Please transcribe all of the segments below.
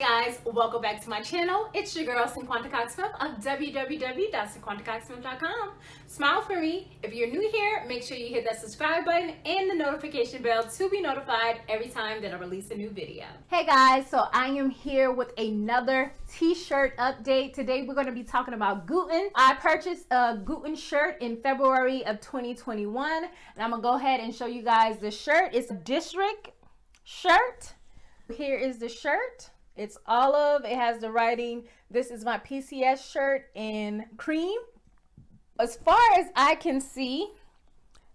Guys, welcome back to my channel. It's your girl Cinquanta Cox-Smith of www.cinquantacoxsmith.com. Smile for me. If you're new here, make sure you hit that subscribe button and the notification bell to be notified every time that I release a new video. Hey guys, so I am here with another t-shirt update. Today we're going to be talking about Gooten. I purchased a Gooten shirt in February of 2021, and I'm gonna go ahead and show you guys the shirt. It's a Descript shirt. Here is the shirt. It's olive. It has the writing. This is my PCS shirt in cream. As far as I can see,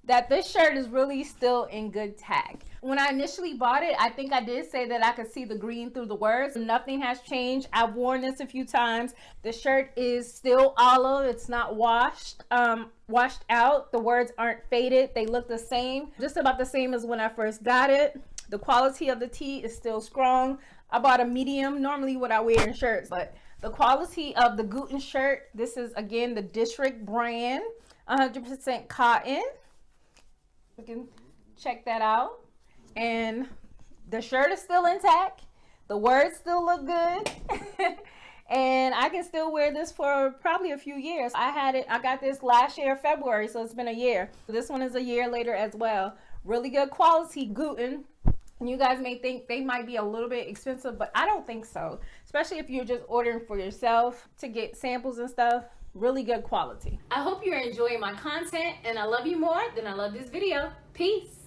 that this shirt is really still in good tag. When I initially bought it, I think I did say that I could see the green through the words. Nothing has changed. I've worn this a few times. The shirt is still olive. It's not washed out. The words aren't faded. They look the same, just about the same as when I first got it. The quality of the tee is still strong. I bought a medium, normally what I wear in shirts, but the quality of the Gooten shirt, this is again the Descript brand, 100% cotton. You can check that out. And the shirt is still intact. The words still look good. And I can still wear this for probably a few years. I got this last year, February, so it's been a year. This one is a year later as well. Really good quality Gooten. You guys may think they might be a little bit expensive, but I don't think so. Especially if you're just ordering for yourself to get samples and stuff. Really good quality. I hope you're enjoying my content, and I love you more than I love this video. Peace.